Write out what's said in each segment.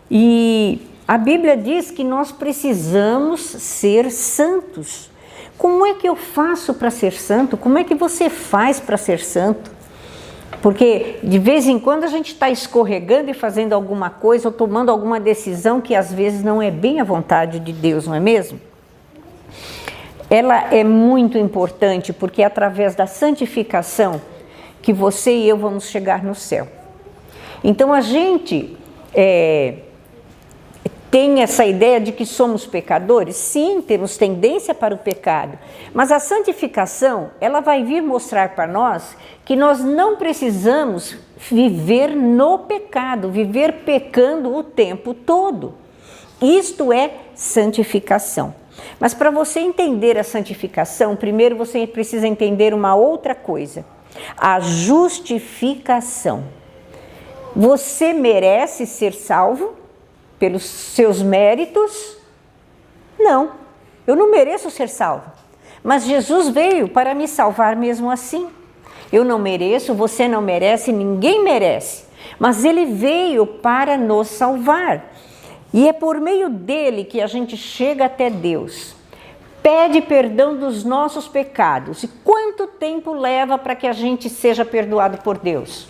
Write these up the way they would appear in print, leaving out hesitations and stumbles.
E a Bíblia diz que nós precisamos ser santos. Como é que eu faço para ser santo? Como é que você faz para ser santo? Porque de vez em quando a gente está escorregando e fazendo alguma coisa ou tomando alguma decisão que às vezes não é bem a vontade de Deus, não é mesmo? Ela é muito importante porque é através da santificação que você e eu vamos chegar no céu. Então a gente tem essa ideia de que somos pecadores? Sim, temos tendência para o pecado, mas a santificação, ela vai vir mostrar para nós que nós não precisamos viver no pecado, viver pecando o tempo todo. Isto é santificação. Mas para você entender a santificação, primeiro você precisa entender uma outra coisa, a justificação. Você merece ser salvo pelos seus méritos? Não, eu não mereço ser salvo, mas Jesus veio para me salvar mesmo assim. Eu não mereço, você não merece, ninguém merece, mas Ele veio para nos salvar. E é por meio dele que a gente chega até Deus, pede perdão dos nossos pecados. E quanto tempo leva para que a gente seja perdoado por Deus?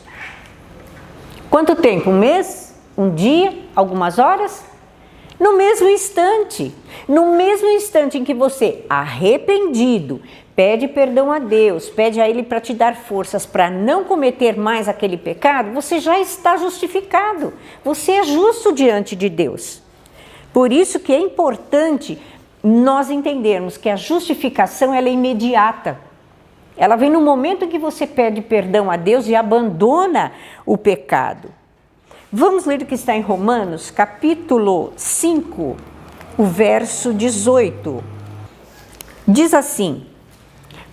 Quanto tempo? Um mês? Um dia? Algumas horas? No mesmo instante em que você, arrependido, pede perdão a Deus, pede a Ele para te dar forças para não cometer mais aquele pecado, você já está justificado, você é justo diante de Deus. Por isso que é importante nós entendermos que a justificação ela é imediata. Ela vem no momento em que você pede perdão a Deus e abandona o pecado. Vamos ler o que está em Romanos, capítulo 5, o verso 18. Diz assim: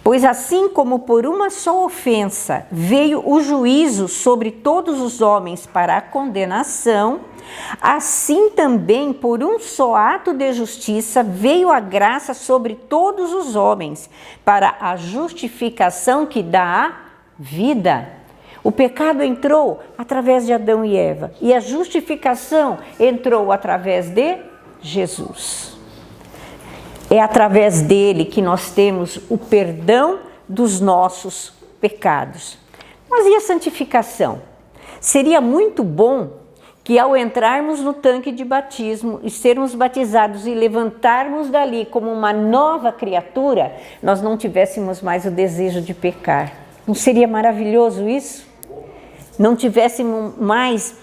pois assim como por uma só ofensa veio o juízo sobre todos os homens para a condenação, assim também por um só ato de justiça veio a graça sobre todos os homens para a justificação que dá a vida. O pecado entrou através de Adão e Eva e a justificação entrou através de Jesus. É através dele que nós temos o perdão dos nossos pecados. Mas e a santificação? Seria muito bom que ao entrarmos no tanque de batismo e sermos batizados e levantarmos dali como uma nova criatura, nós não tivéssemos mais o desejo de pecar. Não seria maravilhoso isso? Não tivéssemos mais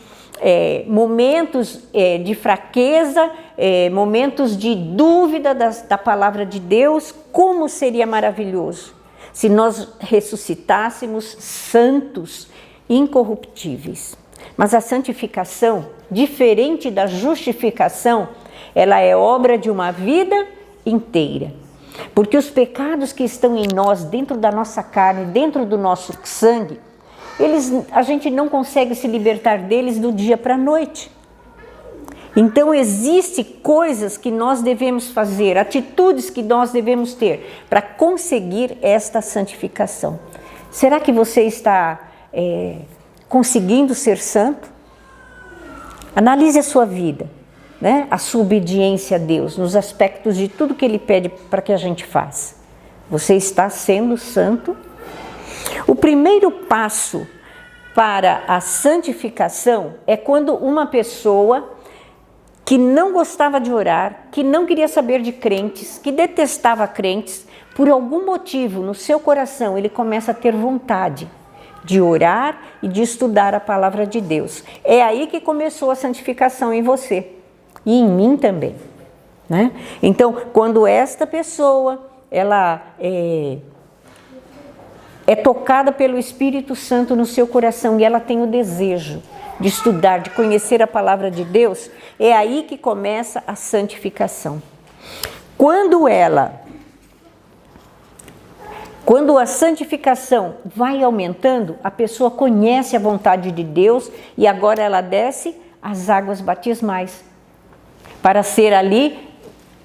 momentos de fraqueza, momentos de dúvida da palavra de Deus. Como seria maravilhoso se nós ressuscitássemos santos, incorruptíveis. Mas a santificação, diferente da justificação, ela é obra de uma vida inteira. Porque os pecados que estão em nós, dentro da nossa carne, dentro do nosso sangue, a gente não consegue se libertar deles do dia para a noite. Então existem coisas que nós devemos fazer, atitudes que nós devemos ter para conseguir esta santificação. Será que você está conseguindo ser santo? Analise a sua vida, né? A sua obediência a Deus, nos aspectos de tudo que Ele pede para que a gente faça. Você está sendo santo? O primeiro passo para a santificação é quando uma pessoa que não gostava de orar, que não queria saber de crentes, que detestava crentes, por algum motivo no seu coração ele começa a ter vontade de orar e de estudar a palavra de Deus. É aí que começou a santificação em você e em mim também, né? Então, quando esta pessoa ela é tocada pelo Espírito Santo no seu coração e ela tem o desejo de estudar, de conhecer a palavra de Deus, é aí que começa a santificação. Quando a santificação vai aumentando, a pessoa conhece a vontade de Deus e agora ela desce as águas batismais para ser ali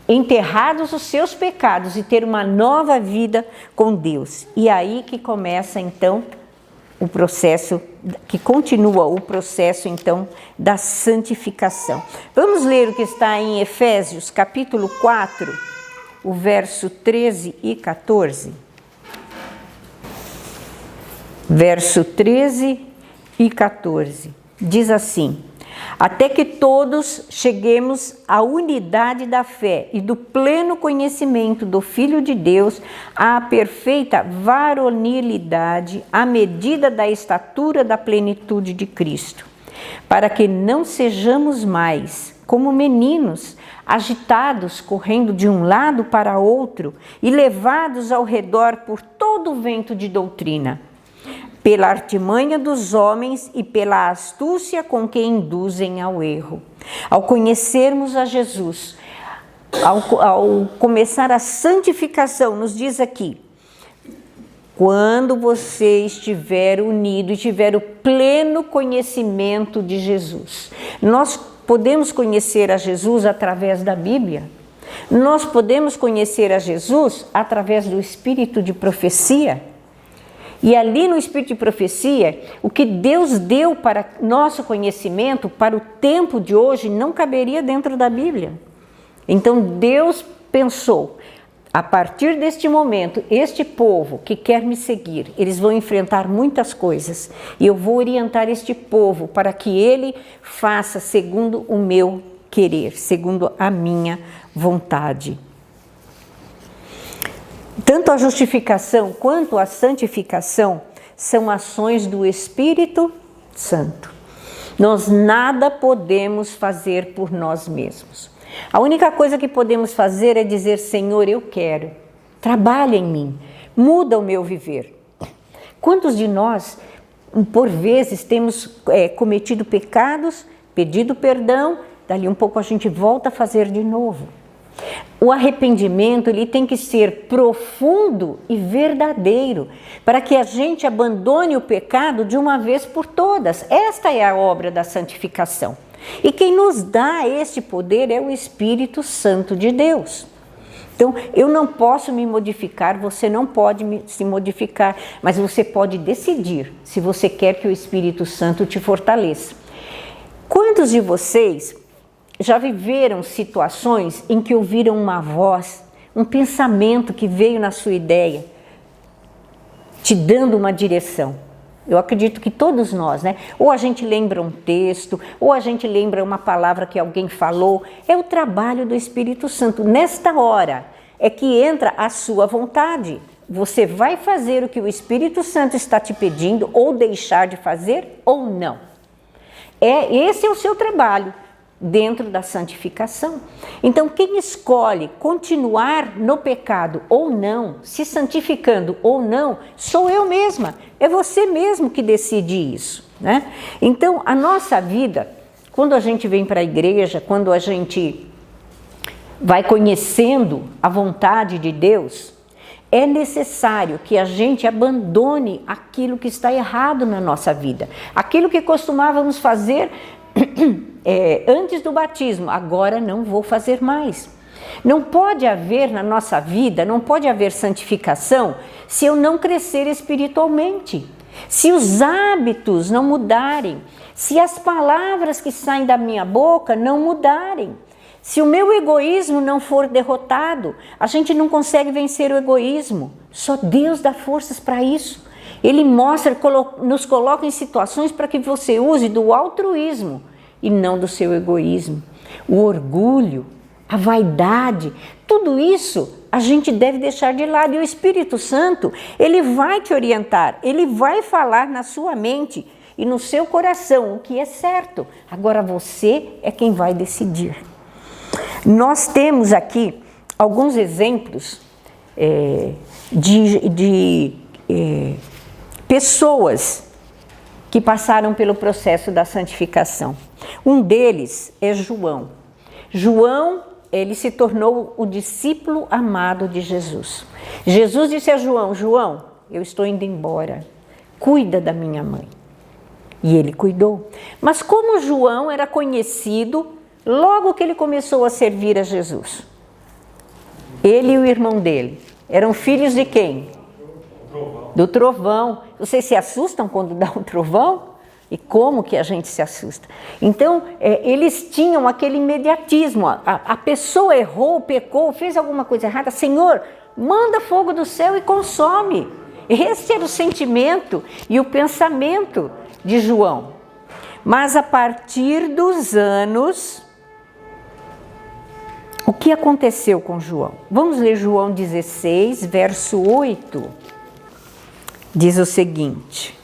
enterrados os seus pecados e ter uma nova vida com Deus. E aí que começa então o processo que continua o processo, então, da santificação. Vamos ler o que está em Efésios, capítulo 4, o verso 13 e 14. Verso 13 e 14. Diz assim: até que todos cheguemos à unidade da fé e do pleno conhecimento do Filho de Deus, à perfeita varonilidade, à medida da estatura da plenitude de Cristo, para que não sejamos mais como meninos, agitados, correndo de um lado para outro e levados ao redor por todo o vento de doutrina, pela artimanha dos homens e pela astúcia com que induzem ao erro. Ao conhecermos a Jesus, ao começar a santificação, nos diz aqui, quando você estiver unido e tiver o pleno conhecimento de Jesus. Nós podemos conhecer a Jesus através da Bíblia. Nós podemos conhecer a Jesus através do Espírito de profecia. E ali no Espírito de profecia, o que Deus deu para nosso conhecimento, para o tempo de hoje, não caberia dentro da Bíblia. Então Deus pensou, a partir deste momento, este povo que quer me seguir, eles vão enfrentar muitas coisas. E eu vou orientar este povo para que ele faça segundo o meu querer, segundo a minha vontade. Tanto a justificação quanto a santificação são ações do Espírito Santo. Nós nada podemos fazer por nós mesmos. A única coisa que podemos fazer é dizer, Senhor, eu quero, trabalha em mim, muda o meu viver. Quantos de nós, por vezes, temos cometido pecados, pedido perdão, dali um pouco a gente volta a fazer de novo. O arrependimento ele tem que ser profundo e verdadeiro, para que a gente abandone o pecado de uma vez por todas. Esta é a obra da santificação. E quem nos dá este poder é o Espírito Santo de Deus. Então, eu não posso me modificar, você não pode se modificar, mas você pode decidir se você quer que o Espírito Santo te fortaleça. Quantos de vocês já viveram situações em que ouviram uma voz, um pensamento que veio na sua ideia, te dando uma direção? Eu acredito que todos nós, né? Ou a gente lembra um texto, ou a gente lembra uma palavra que alguém falou. É o trabalho do Espírito Santo. Nesta hora é que entra a sua vontade. Você vai fazer o que o Espírito Santo está te pedindo, ou deixar de fazer, ou não. Esse é o seu trabalho dentro da santificação. Então, quem escolhe continuar no pecado ou não, se santificando ou não, sou eu mesma. É você mesmo que decide isso, né? Então, a nossa vida, quando a gente vem para a igreja, quando a gente vai conhecendo a vontade de Deus, é necessário que a gente abandone aquilo que está errado na nossa vida. Aquilo que costumávamos fazer antes do batismo, agora não vou fazer mais. Não pode haver na nossa vida, não pode haver santificação se eu não crescer espiritualmente, se os hábitos não mudarem, se as palavras que saem da minha boca não mudarem, se o meu egoísmo não for derrotado. A gente não consegue vencer o egoísmo, só Deus dá forças para isso. Ele mostra, nos coloca em situações para que você use do altruísmo e não do seu egoísmo. O orgulho, a vaidade, tudo isso a gente deve deixar de lado. E o Espírito Santo, ele vai te orientar, ele vai falar na sua mente e no seu coração o que é certo. Agora você é quem vai decidir. Nós temos aqui alguns exemplos de pessoas que passaram pelo processo da santificação. Um deles é João. João, ele se tornou o discípulo amado de Jesus. Jesus disse a João, João, eu estou indo embora, cuida da minha mãe. E ele cuidou. Mas como João era conhecido logo que ele começou a servir a Jesus? Ele e o irmão dele eram filhos de quem? Do trovão. Vocês se assustam quando dá um trovão? E como que a gente se assusta? Então, eles tinham aquele imediatismo. A pessoa errou, pecou, fez alguma coisa errada. Senhor, manda fogo do céu e consome. Esse era o sentimento e o pensamento de João. Mas a partir dos anos, o que aconteceu com João? Vamos ler João 16, verso 8. Diz o seguinte: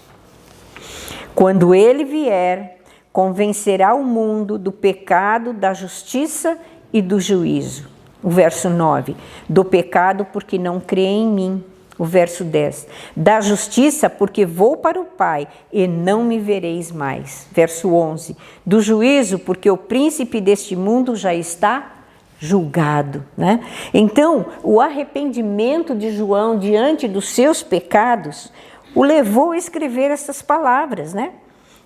quando ele vier, convencerá o mundo do pecado, da justiça e do juízo. O verso 9, do pecado porque não crê em mim. O verso 10, da justiça porque vou para o Pai e não me vereis mais. Verso 11, do juízo porque o príncipe deste mundo já está julgado, né? Então, o arrependimento de João diante dos seus pecados o levou a escrever essas palavras, né?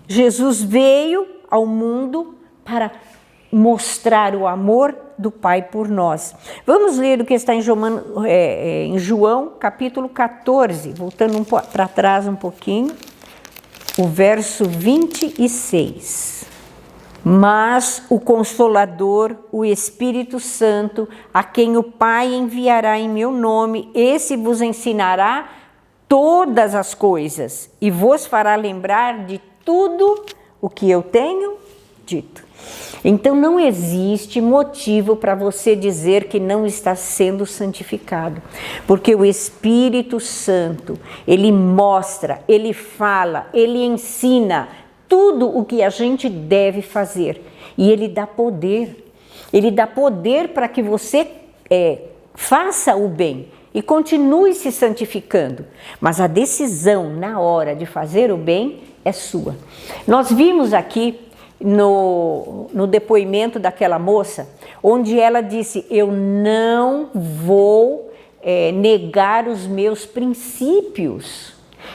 Jesus veio ao mundo para mostrar o amor do Pai por nós. Vamos ler o que está em João, capítulo 14, voltando para trás um pouquinho, o verso 26. Mas o Consolador, o Espírito Santo, a quem o Pai enviará em meu nome, esse vos ensinará todas as coisas e vos fará lembrar de tudo o que eu tenho dito. Então não existe motivo para você dizer que não está sendo santificado, porque o Espírito Santo, ele mostra, ele fala, ele ensina tudo o que a gente deve fazer e ele dá poder. Ele dá poder para que você faça o bem e continue se santificando, mas a decisão na hora de fazer o bem é sua. Nós vimos aqui no depoimento daquela moça, onde ela disse: eu não vou negar os meus princípios.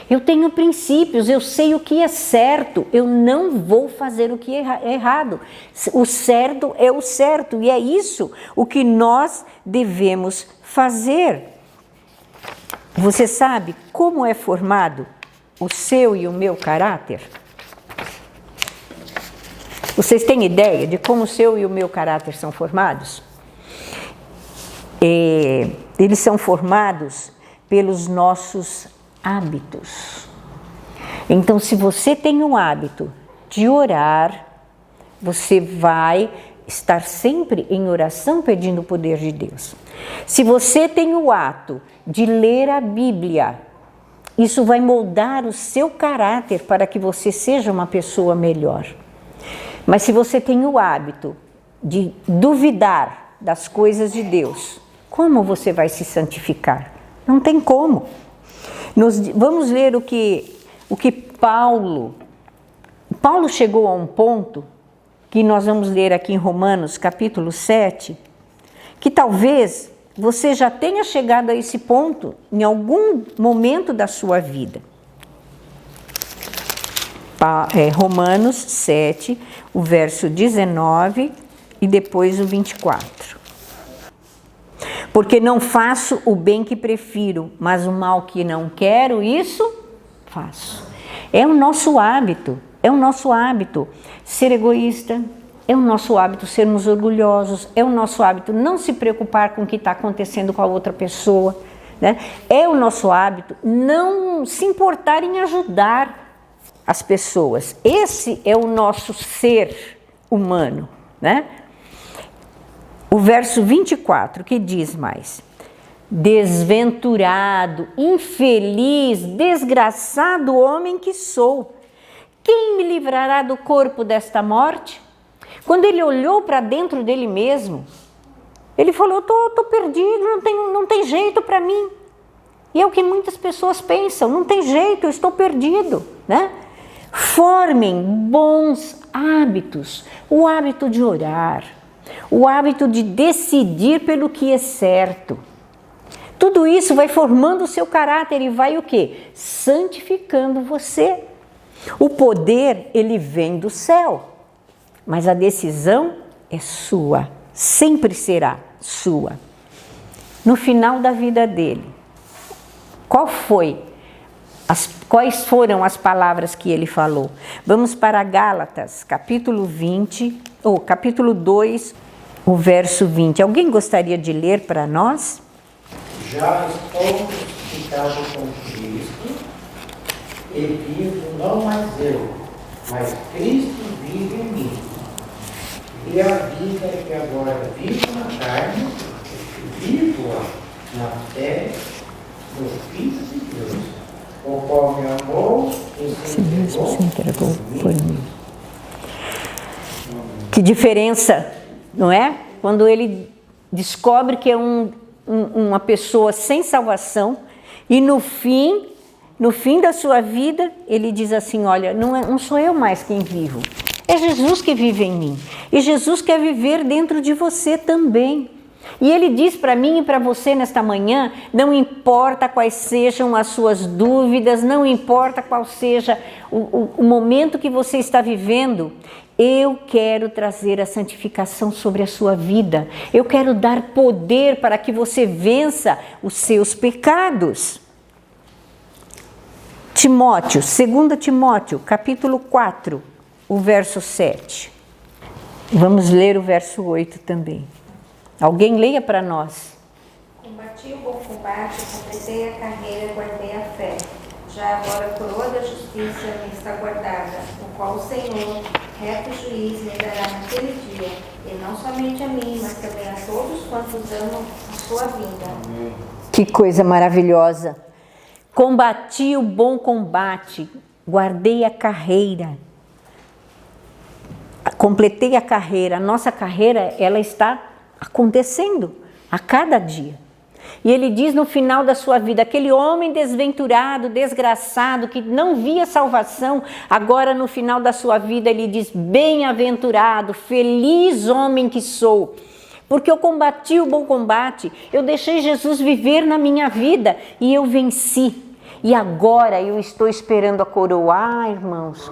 Eu tenho princípios, eu sei o que é certo, eu não vou fazer o que é errado. O certo é o certo e é isso o que nós devemos fazer. Você sabe como é formado o seu e o meu caráter? Vocês têm ideia de como o seu e o meu caráter são formados? Eles são formados pelos nossos hábitos. Então, se você tem o hábito de orar, você vai estar sempre em oração pedindo o poder de Deus. Se você tem o ato de ler a Bíblia, isso vai moldar o seu caráter para que você seja uma pessoa melhor. Mas se você tem o hábito de duvidar das coisas de Deus, como você vai se santificar? Não tem como. Vamos ler o que Paulo chegou a um ponto, que nós vamos ler aqui em Romanos, capítulo 7, que talvez você já tenha chegado a esse ponto em algum momento da sua vida. Romanos 7, o verso 19 e depois o 24. Porque não faço o bem que prefiro, mas o mal que não quero, isso faço. É o nosso hábito ser egoísta, é o nosso hábito sermos orgulhosos, é o nosso hábito não se preocupar com o que está acontecendo com a outra pessoa, né? É o nosso hábito não se importar em ajudar as pessoas. Esse é o nosso ser humano, né? O verso 24, que diz mais: desventurado, infeliz, desgraçado homem que sou, quem me livrará do corpo desta morte? Quando ele olhou para dentro dele mesmo, ele falou: tô perdido, não tem jeito para mim. E é o que muitas pessoas pensam: não tem jeito, eu estou perdido, né? Formem bons hábitos, o hábito de orar, o hábito de decidir pelo que é certo. Tudo isso vai formando o seu caráter e vai o quê? Santificando você. O poder, ele vem do céu, mas a decisão é sua, sempre será sua. No final da vida dele, qual foi quais foram as palavras que ele falou. Vamos para Gálatas, capítulo 20, ou capítulo 2, o verso 20. Alguém gostaria de ler para nós? Já estou crucificado com Cristo, e vivo não mais eu, mas Cristo vive em mim. E a vida que agora vivo na carne, vivo-a na fé no Filho de Deus, o qual me amou e se entregou por mim. Que diferença, não é? Quando ele descobre que é uma pessoa sem salvação e no fim da sua vida, ele diz assim, olha, não sou eu mais quem vivo, é Jesus que vive em mim. E Jesus quer viver dentro de você também. E ele diz para mim e para você nesta manhã, não importa quais sejam as suas dúvidas, não importa qual seja o momento que você está vivendo, eu quero trazer a santificação sobre a sua vida. Eu quero dar poder para que você vença os seus pecados. Timóteo, 2 Timóteo, capítulo 4, o verso 7. Vamos ler o verso 8 também. Alguém leia para nós. Combati o bom combate, completei a carreira, guardei a fé. Já agora a coroa da justiça me está guardada, o qual o Senhor, reto juiz, me dará naquele dia, e não somente a mim, mas também a todos quantos amam a sua vinda. Que coisa maravilhosa! Combati o bom combate, guardei a carreira, completei a carreira. A nossa carreira, ela está acontecendo a cada dia. E ele diz no final da sua vida, aquele homem desventurado, desgraçado, que não via salvação, agora no final da sua vida ele diz, bem-aventurado, feliz homem que sou, porque eu combati o bom combate, eu deixei Jesus viver na minha vida e eu venci. E agora eu estou esperando a coroa. Ah, irmãos,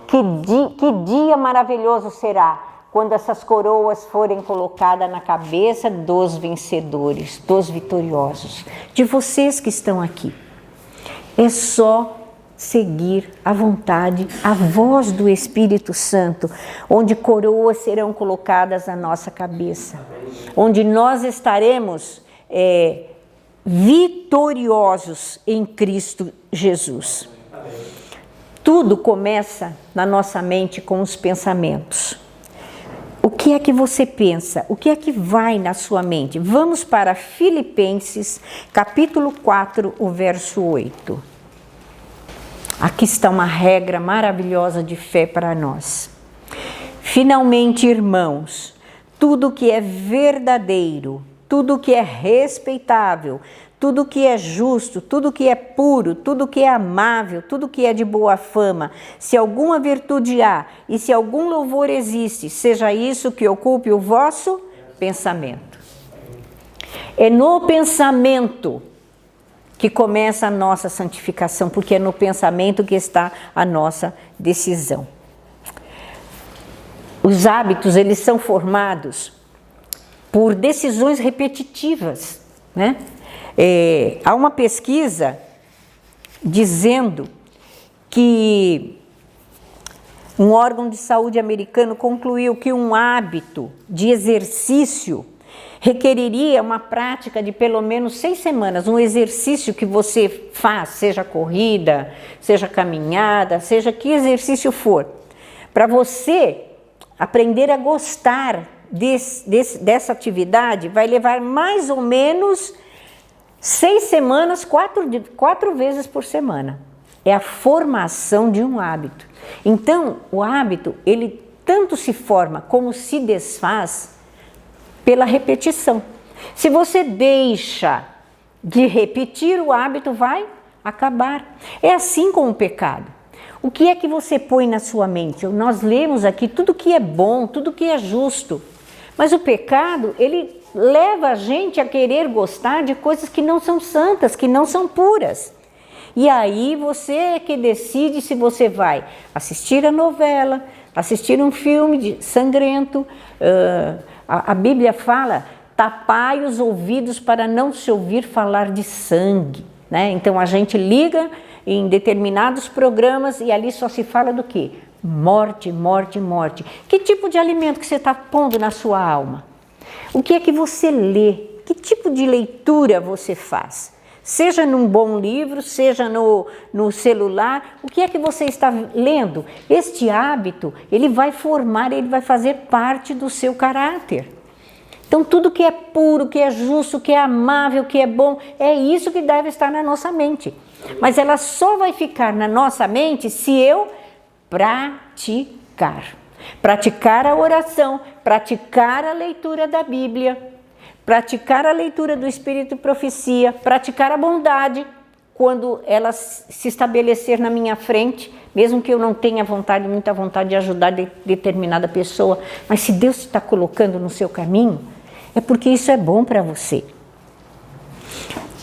que dia maravilhoso será quando essas coroas forem colocadas na cabeça dos vencedores, dos vitoriosos, de vocês que estão aqui. É só seguir a vontade, a voz do Espírito Santo, onde coroas serão colocadas na nossa cabeça, onde nós estaremos vitoriosos em Cristo Jesus. Tudo começa na nossa mente com os pensamentos. O que é que você pensa? O que é que vai na sua mente? Vamos para Filipenses, capítulo 4, o verso 8. Aqui está uma regra maravilhosa de fé para nós. Finalmente, irmãos, tudo que é verdadeiro, tudo que é respeitável, tudo que é justo, tudo que é puro, tudo que é amável, tudo que é de boa fama, se alguma virtude há e se algum louvor existe, seja isso que ocupe o vosso pensamento. É no pensamento que começa a nossa santificação, porque é no pensamento que está a nossa decisão. Os hábitos, eles são formados por decisões repetitivas, né? Há uma pesquisa dizendo que um órgão de saúde americano concluiu que um hábito de exercício requeriria uma prática de pelo menos 6 semanas, um exercício que você faz, seja corrida, seja caminhada, seja que exercício for, para você aprender a gostar dessa atividade, vai levar mais ou menos 6 semanas, 4 vezes por semana. É a formação de um hábito. Então, o hábito, ele tanto se forma como se desfaz pela repetição. Se você deixa de repetir, o hábito vai acabar. É assim com o pecado. O que é que você põe na sua mente? Nós lemos aqui tudo que é bom, tudo que é justo. Mas o pecado, ele leva a gente a querer gostar de coisas que não são santas, que não são puras. E aí você é que decide se você vai assistir a novela, assistir um filme sangrento. A Bíblia fala, tapai os ouvidos para não se ouvir falar de sangue, né? Então a gente liga em determinados programas e ali só se fala do quê? Morte, morte, morte. Que tipo de alimento que você está pondo na sua alma? O que é que você lê? Que tipo de leitura você faz? Seja num bom livro, seja no celular, o que é que você está lendo? Este hábito, ele vai formar, ele vai fazer parte do seu caráter. Então tudo que é puro, que é justo, que é amável, que é bom, é isso que deve estar na nossa mente. Mas ela só vai ficar na nossa mente se eu praticar. Praticar a oração, praticar a leitura da Bíblia, praticar a leitura do Espírito e Profecia, praticar a bondade quando ela se estabelecer na minha frente, mesmo que eu não tenha vontade, muita vontade de ajudar determinada pessoa, mas se Deus está colocando no seu caminho, é porque isso é bom para você.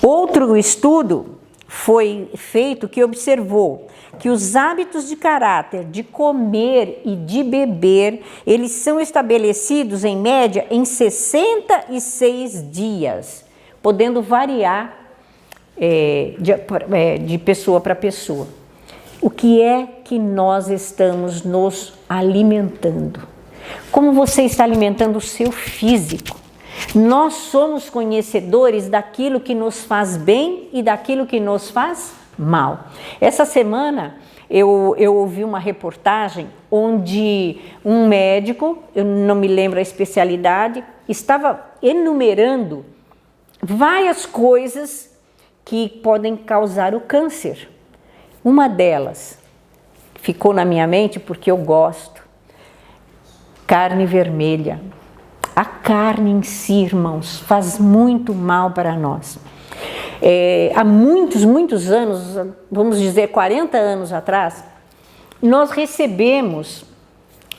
Outro estudo foi feito que observou que os hábitos de caráter de comer e de beber, eles são estabelecidos em média em 66 dias, podendo variar de pessoa para pessoa. O que é que nós estamos nos alimentando? Como você está alimentando o seu físico? Nós somos conhecedores daquilo que nos faz bem e daquilo que nos faz mal. Essa semana eu ouvi uma reportagem onde um médico, eu não me lembro a especialidade, estava enumerando várias coisas que podem causar o câncer. Uma delas ficou na minha mente porque eu gosto. Carne vermelha. A carne em si, irmãos, faz muito mal para nós. Há muitos anos, vamos dizer 40 anos atrás, nós recebemos,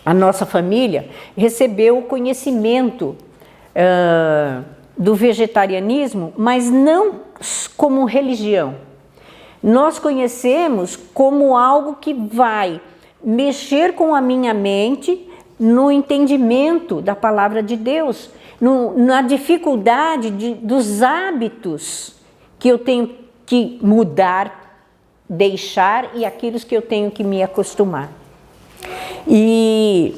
a nossa família recebeu o conhecimento do vegetarianismo, mas não como religião. Nós conhecemos como algo que vai mexer com a minha mente no entendimento da palavra de Deus, na dificuldade dos hábitos que eu tenho que mudar, deixar e aqueles que eu tenho que me acostumar. E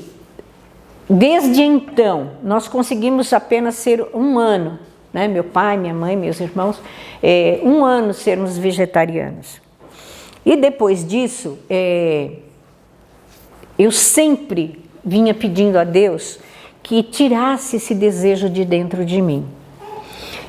desde então, nós conseguimos apenas ser 1 ano, né? Meu pai, minha mãe, meus irmãos, 1 ano sermos vegetarianos. E depois disso, eu sempre vinha pedindo a Deus que tirasse esse desejo de dentro de mim.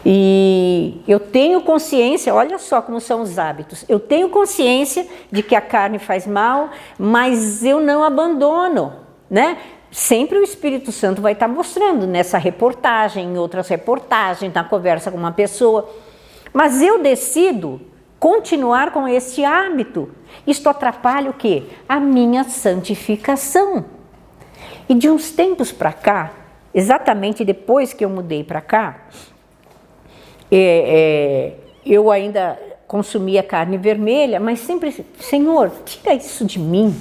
E eu tenho consciência, olha só como são os hábitos, eu tenho consciência de que a carne faz mal, mas eu não abandono, né? Sempre o Espírito Santo vai estar mostrando nessa reportagem, em outras reportagens, na conversa com uma pessoa, mas eu decido continuar com este hábito. Isto atrapalha o quê? A minha santificação. E de uns tempos para cá, exatamente depois que eu mudei para cá, eu ainda consumia carne vermelha, mas sempre, Senhor, tira isso de mim.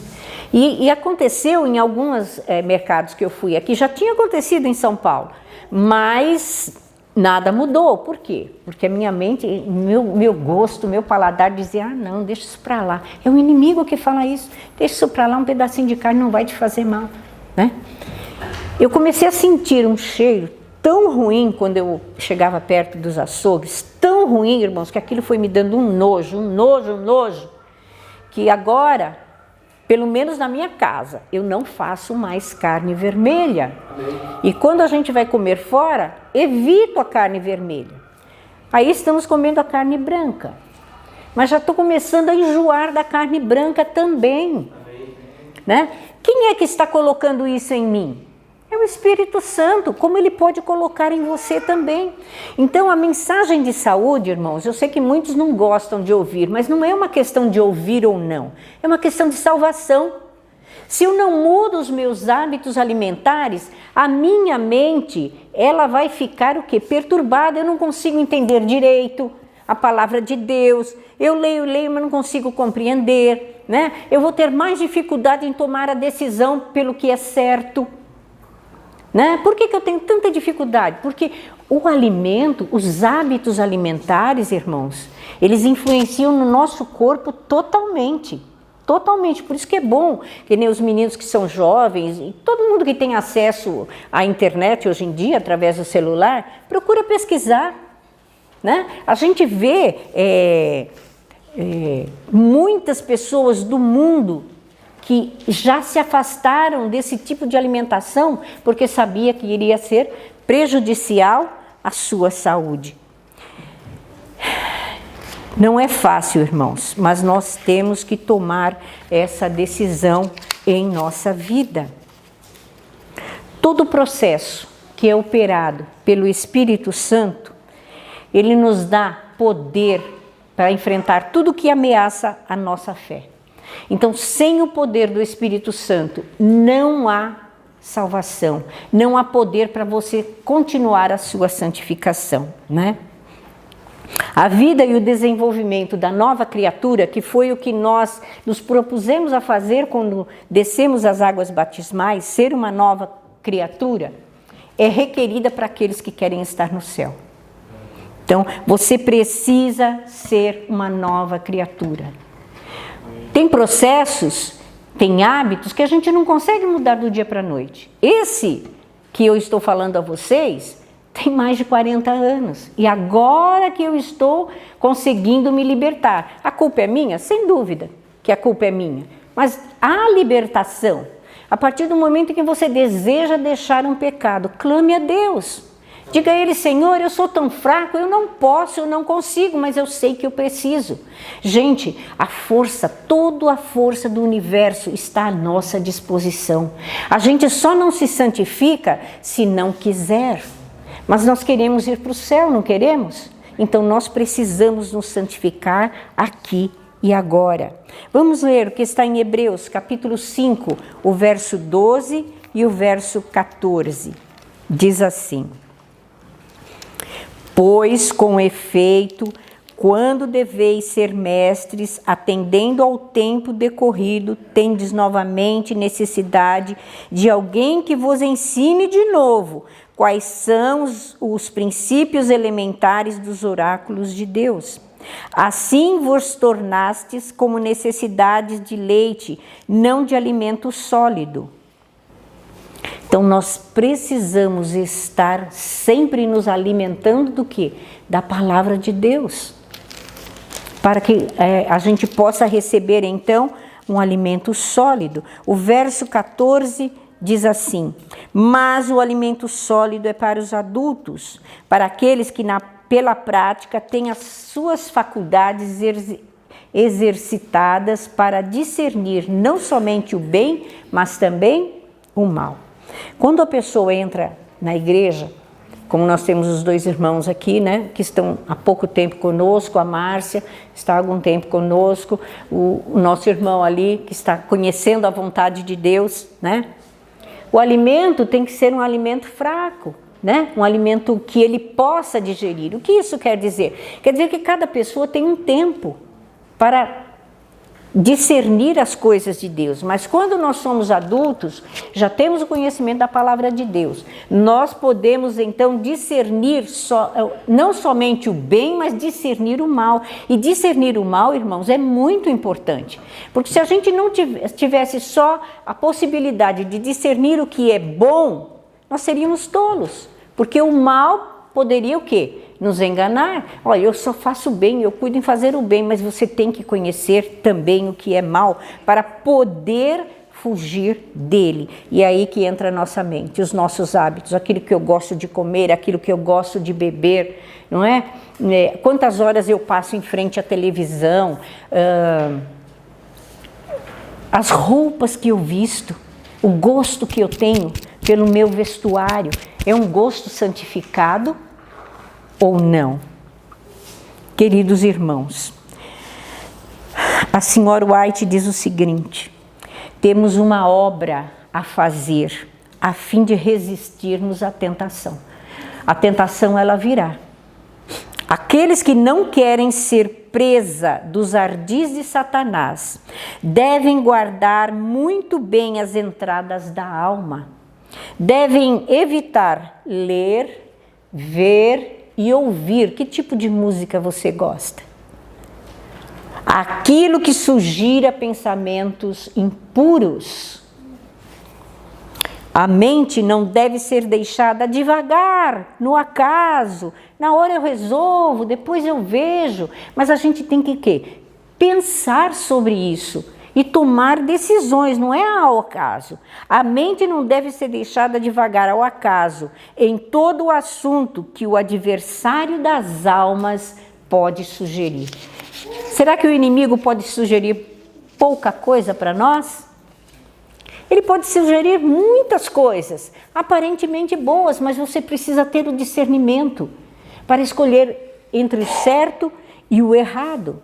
E aconteceu em alguns mercados que eu fui aqui, já tinha acontecido em São Paulo, mas nada mudou. Por quê? Porque a minha mente, meu gosto, meu paladar dizia, não, deixa isso para lá. É o inimigo que fala isso, deixa isso para lá, um pedacinho de carne não vai te fazer mal, né? Eu comecei a sentir um cheiro tão ruim quando eu chegava perto dos açougues, tão ruim, irmãos, que aquilo foi me dando um nojo, que agora, pelo menos na minha casa, eu não faço mais carne vermelha. E quando a gente vai comer fora, evito a carne vermelha. Aí estamos comendo a carne branca. Mas já estou começando a enjoar da carne branca também, né? Quem é que está colocando isso em mim? É o Espírito Santo, como ele pode colocar em você também. Então a mensagem de saúde, irmãos, eu sei que muitos não gostam de ouvir, mas não é uma questão de ouvir ou não, é uma questão de salvação. Se eu não mudo os meus hábitos alimentares, a minha mente, ela vai ficar o quê? Perturbada, eu não consigo entender direito a palavra de Deus, eu leio, mas não consigo compreender, né? Eu vou ter mais dificuldade em tomar a decisão pelo que é certo. Né? Por que eu tenho tanta dificuldade? Porque o alimento, os hábitos alimentares, irmãos, eles influenciam no nosso corpo totalmente. Totalmente. Por isso que é bom, que nem os meninos que são jovens, e todo mundo que tem acesso à internet hoje em dia, através do celular, procura pesquisar. Né? A gente vê muitas pessoas do mundo que já se afastaram desse tipo de alimentação porque sabia que iria ser prejudicial à sua saúde. Não é fácil, irmãos, mas nós temos que tomar essa decisão em nossa vida. Todo o processo que é operado pelo Espírito Santo, ele nos dá poder para enfrentar tudo que ameaça a nossa fé. Então, sem o poder do Espírito Santo, não há salvação, não há poder para você continuar a sua santificação, né? A vida e o desenvolvimento da nova criatura, que foi o que nós nos propusemos a fazer quando descemos as águas batismais, ser uma nova criatura, é requerida para aqueles que querem estar no céu. Então, você precisa ser uma nova criatura. Tem processos, tem hábitos que a gente não consegue mudar do dia para a noite. Esse que eu estou falando a vocês tem mais de 40 anos. E agora que eu estou conseguindo me libertar. A culpa é minha? Sem dúvida que a culpa é minha. Mas a libertação, a partir do momento em que você deseja deixar um pecado, clame a Deus. Diga a Ele: Senhor, eu sou tão fraco, eu não posso, eu não consigo, mas eu sei que eu preciso. Gente, a força, toda a força do universo está à nossa disposição. A gente só não se santifica se não quiser. Mas nós queremos ir para o céu, não queremos? Então nós precisamos nos santificar aqui e agora. Vamos ler o que está em Hebreus, capítulo 5, o verso 12 e o verso 14. Diz assim: Pois, com efeito, quando deveis ser mestres, atendendo ao tempo decorrido, tendes novamente necessidade de alguém que vos ensine de novo quais são os princípios elementares dos oráculos de Deus. Assim vos tornastes como necessidades de leite, não de alimento sólido. Então, nós precisamos estar sempre nos alimentando do quê? Da palavra de Deus. Para que a gente possa receber, então, um alimento sólido. O verso 14 diz assim: Mas o alimento sólido é para os adultos, para aqueles que pela prática têm as suas faculdades exercitadas para discernir não somente o bem, mas também o mal. Quando a pessoa entra na igreja, como nós temos os dois irmãos aqui, né, que estão há pouco tempo conosco, a Márcia está há algum tempo conosco, o nosso irmão ali que está conhecendo a vontade de Deus, né? O alimento tem que ser um alimento fraco, né? Um alimento que ele possa digerir. O que isso quer dizer? Quer dizer que cada pessoa tem um tempo para discernir as coisas de Deus, mas quando nós somos adultos, já temos o conhecimento da palavra de Deus. Nós podemos então discernir não somente o bem, mas discernir o mal. E discernir o mal, irmãos, é muito importante, porque se a gente não tivesse só a possibilidade de discernir o que é bom, nós seríamos tolos, porque o mal poderia o quê? Nos enganar. Olha, eu só faço bem, eu cuido em fazer o bem, mas você tem que conhecer também o que é mal para poder fugir dele. E é aí que entra a nossa mente, os nossos hábitos, aquilo que eu gosto de comer, aquilo que eu gosto de beber, não é? Quantas horas eu passo em frente à televisão, as roupas que eu visto, o gosto que eu tenho pelo meu vestuário, é um gosto santificado ou não? Queridos irmãos, a senhora White diz o seguinte: temos uma obra a fazer a fim de resistirmos à tentação. A tentação, ela virá. Aqueles que não querem ser presa dos ardis de Satanás devem guardar muito bem as entradas da alma. Devem evitar ler, ver e ouvir. Que tipo de música você gosta? Aquilo que sugira pensamentos impuros. A mente não deve ser deixada devagar, no acaso. Na hora eu resolvo, depois eu vejo. Mas a gente tem que quê? Pensar sobre isso e tomar decisões, não é ao acaso. A mente não deve ser deixada devagar ao acaso em todo o assunto que o adversário das almas pode sugerir. Será que o inimigo pode sugerir pouca coisa para nós? Ele pode sugerir muitas coisas, aparentemente boas, mas você precisa ter o discernimento para escolher entre o certo e o errado.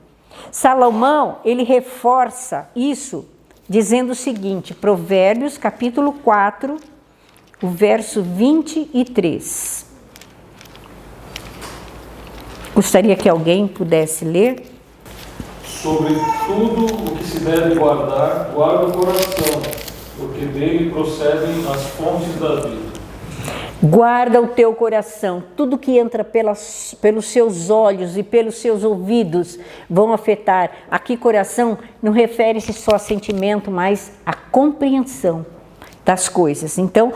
Salomão, ele reforça isso dizendo o seguinte, Provérbios capítulo 4, o verso 23. Gostaria que alguém pudesse ler? Sobre tudo o que se deve guardar, guarda o coração, porque dele procedem as fontes da vida. Guarda o teu coração, tudo que entra pelos seus olhos e pelos seus ouvidos vão afetar. Aqui coração não refere-se só a sentimento, mas a compreensão das coisas. Então,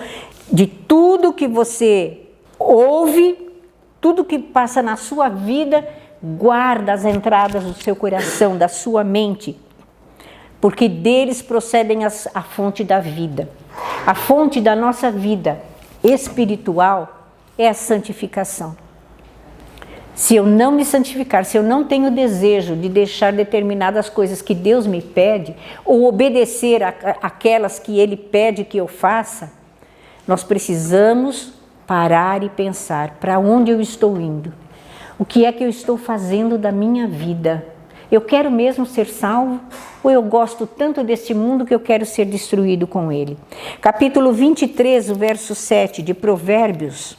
de tudo que você ouve, tudo que passa na sua vida, guarda as entradas do seu coração, da sua mente, porque deles procedem a fonte da vida. A fonte da nossa vida espiritual é a santificação. Se eu não me santificar, se eu não tenho desejo de deixar determinadas coisas que Deus me pede, ou obedecer aquelas que Ele pede que eu faça, nós precisamos parar e pensar, para onde eu estou indo? O que é que eu estou fazendo da minha vida? Eu quero mesmo ser salvo? Ou eu gosto tanto deste mundo que eu quero ser destruído com ele? Capítulo 23, o verso 7 de Provérbios.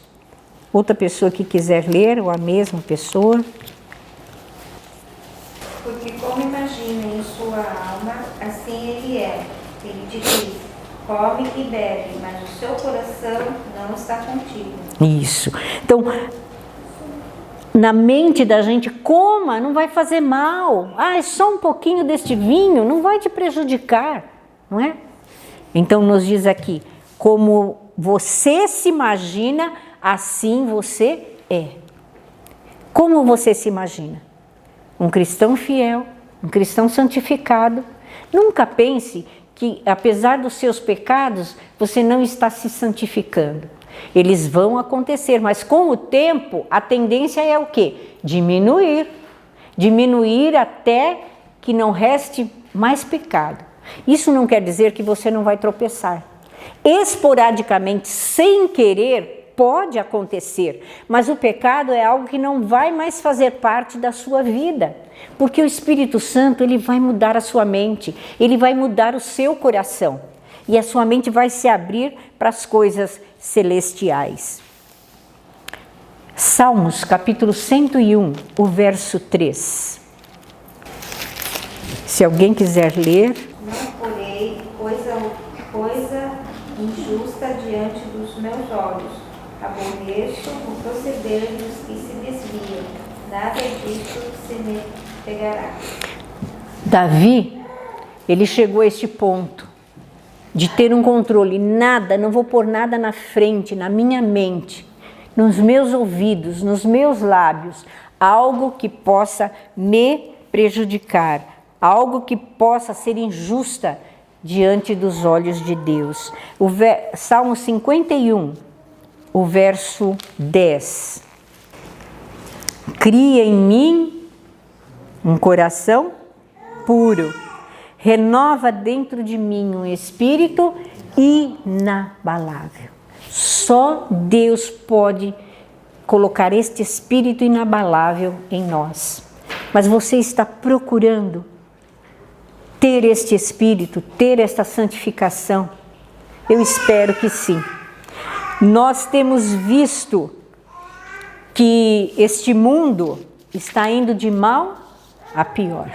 Outra pessoa que quiser ler, ou a mesma pessoa. Porque como imagina em sua alma, assim ele é. Ele te diz, come e bebe, mas o seu coração não está contigo. Isso. Então, na mente da gente, coma, não vai fazer mal. É só um pouquinho deste vinho, não vai te prejudicar, não é? Então nos diz aqui, como você se imagina, assim você é. Como você se imagina? Um cristão fiel, um cristão santificado. Nunca pense que, apesar dos seus pecados, você não está se santificando. Eles vão acontecer, mas com o tempo a tendência é o quê? Diminuir. Diminuir até que não reste mais pecado. Isso não quer dizer que você não vai tropeçar. Esporadicamente, sem querer, pode acontecer, mas o pecado é algo que não vai mais fazer parte da sua vida, porque o Espírito Santo ele vai mudar a sua mente, ele vai mudar o seu coração e a sua mente vai se abrir para as coisas celestiais. Salmos capítulo 101, o verso 3. Se alguém quiser ler. Não porei coisa injusta diante dos meus olhos. Aborreço o proceder dos que se desviam. Nada disso se me pegará. Davi, ele chegou a este ponto de ter um controle. Nada, não vou pôr nada na frente, na minha mente, nos meus ouvidos, nos meus lábios, algo que possa me prejudicar, algo que possa ser injusta diante dos olhos de Deus. Salmo 51, o verso 10. Cria em mim um coração puro, renova dentro de mim um espírito inabalável. Só Deus pode colocar este espírito inabalável em nós. Mas você está procurando ter este espírito, ter esta santificação? Eu espero que sim. Nós temos visto que este mundo está indo de mal a pior.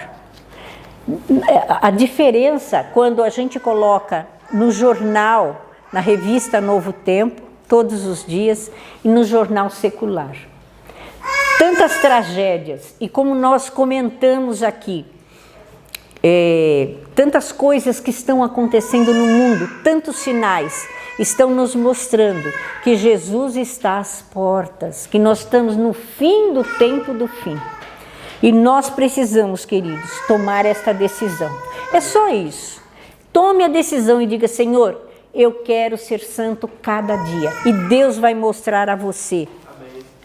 A diferença quando a gente coloca no jornal, na revista Novo Tempo, todos os dias, e no jornal secular. Tantas tragédias, e como nós comentamos aqui, tantas coisas que estão acontecendo no mundo, tantos sinais estão nos mostrando que Jesus está às portas, que nós estamos no fim do tempo do fim. E nós precisamos, queridos, tomar esta decisão. É só isso. Tome a decisão e diga: Senhor, eu quero ser santo cada dia. E Deus vai mostrar a você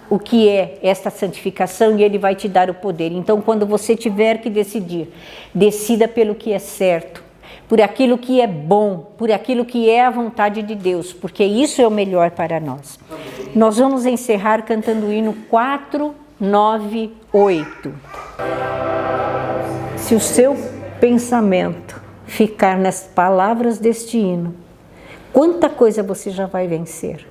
o que é esta santificação e Ele vai te dar o poder. Então, quando você tiver que decidir, decida pelo que é certo, por aquilo que é bom, por aquilo que é a vontade de Deus, porque isso é o melhor para nós. Nós vamos encerrar cantando o hino 498. Se o seu pensamento ficar nas palavras deste hino, quanta coisa você já vai vencer.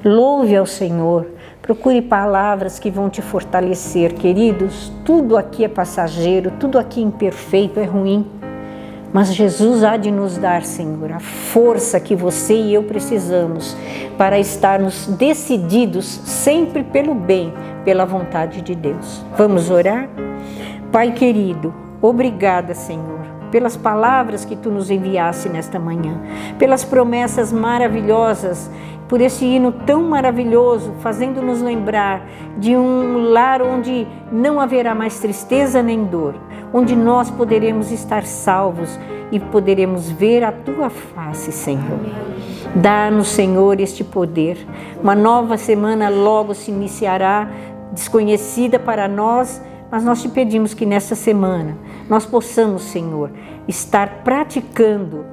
Louve ao Senhor, procure palavras que vão te fortalecer, queridos. Tudo aqui é passageiro, tudo aqui é imperfeito, é ruim. Mas Jesus há de nos dar, Senhor, a força que você e eu precisamos para estarmos decididos sempre pelo bem, pela vontade de Deus. Vamos orar? Pai querido, obrigada, Senhor, pelas palavras que Tu nos enviaste nesta manhã, pelas promessas maravilhosas, por esse hino tão maravilhoso, fazendo-nos lembrar de um lar onde não haverá mais tristeza nem dor, onde nós poderemos estar salvos e poderemos ver a Tua face, Senhor. Dá-nos, Senhor, este poder. Uma nova semana logo se iniciará, desconhecida para nós, mas nós te pedimos que nessa semana nós possamos, Senhor, estar praticando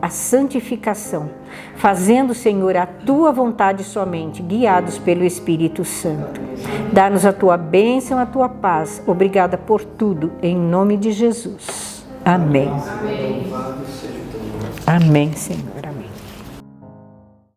a santificação, fazendo, Senhor, a Tua vontade somente, guiados pelo Espírito Santo. Dá-nos a Tua bênção, a Tua paz. Obrigada por tudo, em nome de Jesus. Amém. Amém, Senhor.